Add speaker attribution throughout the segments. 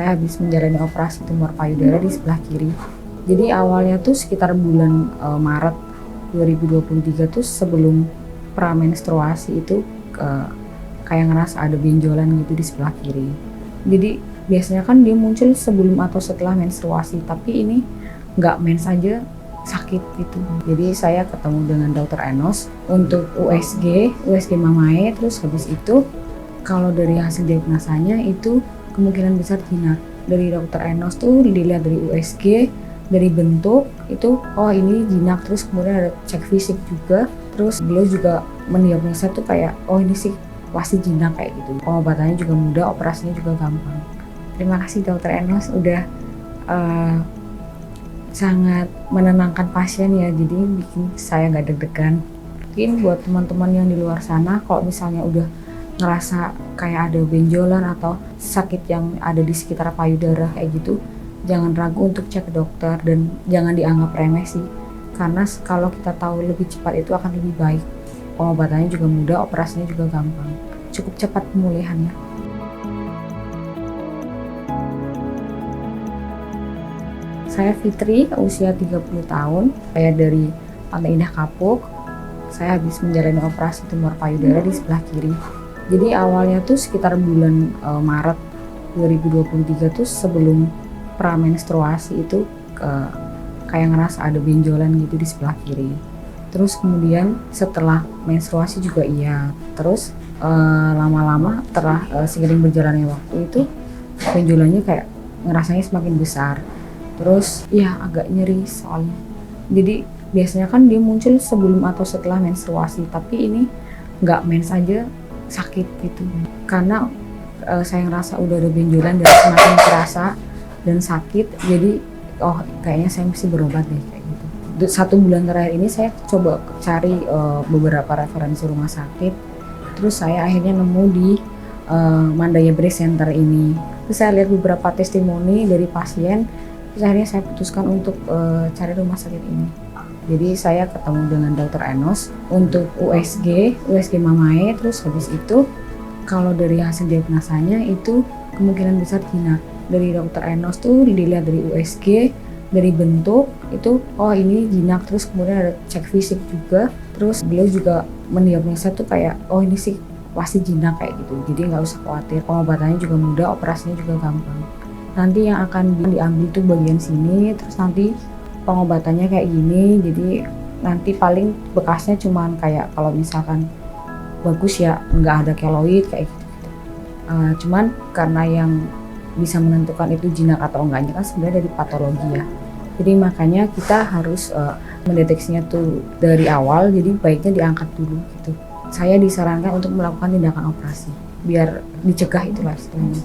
Speaker 1: saya habis menjalani operasi tumor payudara di sebelah kiri. Jadi awalnya tuh sekitar bulan Maret 2023 tuh sebelum pramenstruasi itu kayak ngerasa ada benjolan gitu di sebelah kiri. Jadi biasanya kan dia muncul sebelum atau setelah menstruasi, tapi ini nggak mens aja sakit gitu. Jadi saya ketemu dengan dokter Enos untuk USG Mamae, terus habis itu kalau dari hasil diagnosanya itu kemungkinan besar jinak. Dari dokter Enos tuh dilihat dari USG, dari bentuk itu ini jinak, terus kemudian ada cek fisik juga, terus beliau juga mendiagnosa tuh kayak ini sih pasti jinak kayak gitu. Pengobatannya juga mudah, operasinya juga gampang. Terima kasih dokter Enos udah sangat menenangkan pasien ya, jadi bikin saya gak deg-degan. Mungkin buat teman-teman yang di luar sana, kalau misalnya udah ngerasa kayak ada benjolan atau sakit yang ada di sekitar payudara kayak gitu, jangan ragu untuk cek ke dokter dan jangan dianggap remeh sih, karena kalau kita tahu lebih cepat itu akan lebih baik. Pengobatannya juga mudah, operasinya juga gampang, cukup cepat pemulihannya. Saya Fitri, usia 30 tahun, saya dari Pantai Indah Kapuk. Saya habis menjalani operasi tumor payudara di sebelah kiri. Jadi awalnya tuh sekitar bulan Maret 2023 tuh sebelum pramenstruasi itu kayak ngerasa ada benjolan gitu di sebelah kiri. Terus kemudian setelah menstruasi juga iya. Terus lama-lama setelah seiring berjalannya waktu itu benjolannya kayak ngerasanya semakin besar. Terus ya agak nyeri soalnya. Jadi biasanya kan dia muncul sebelum atau setelah menstruasi, tapi ini nggak mens aja sakit gitu. Karena saya ngerasa udah ada benjolan dan semakin terasa dan sakit, jadi kayaknya saya mesti berobat deh kayak gitu. 1 bulan terakhir ini saya coba cari beberapa referensi rumah sakit, terus saya akhirnya nemu di Mandaya Breast Center ini. Terus saya lihat beberapa testimoni dari pasien, terus akhirnya saya putuskan untuk cari rumah sakit ini. Jadi saya ketemu dengan dokter Enos untuk USG Mamae, terus habis itu kalau dari hasil diagnosanya itu kemungkinan besar jinak. Dari dokter Enos tuh dilihat dari USG, dari bentuk itu ini jinak, terus kemudian ada cek fisik juga, terus beliau juga mendiagnosa tuh kayak ini sih pasti jinak kayak gitu. Jadi nggak usah khawatir, pengobatannya juga mudah, operasinya juga gampang. Nanti yang akan diambil tuh bagian sini, terus nanti pengobatannya kayak gini. Jadi nanti paling bekasnya cuman kayak kalau misalkan bagus ya nggak ada keloid kayak gitu. Cuman karena yang bisa menentukan itu jinak atau enggaknya kan sebenarnya dari patologi ya. Jadi makanya kita harus mendeteksinya tuh dari awal, jadi baiknya diangkat dulu gitu. Saya disarankan untuk melakukan tindakan operasi biar dicegah itulah istilahnya.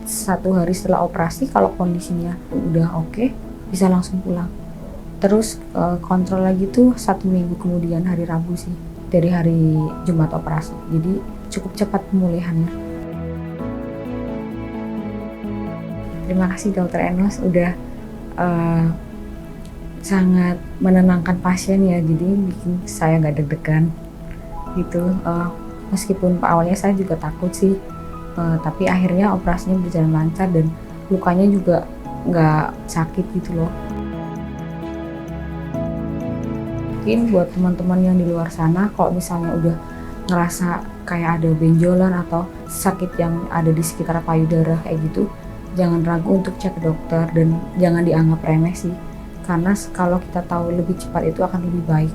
Speaker 1: 1 hari setelah operasi kalau kondisinya udah oke, bisa langsung pulang. Terus kontrol lagi tuh 1 minggu kemudian, hari Rabu sih, dari hari Jumat operasi. Jadi cukup cepat pemulihannya. Terima kasih dokter Enos udah sangat menenangkan pasien ya, jadi bikin saya gak deg-degan gitu. Meskipun awalnya saya juga takut sih, tapi akhirnya operasinya berjalan lancar dan lukanya juga nggak sakit gitu loh. Mungkin buat teman-teman yang di luar sana, kalau misalnya udah ngerasa kayak ada benjolan atau sakit yang ada di sekitar payudara kayak gitu, jangan ragu untuk cek ke dokter dan jangan dianggap remeh sih, karena kalau kita tahu lebih cepat itu akan lebih baik.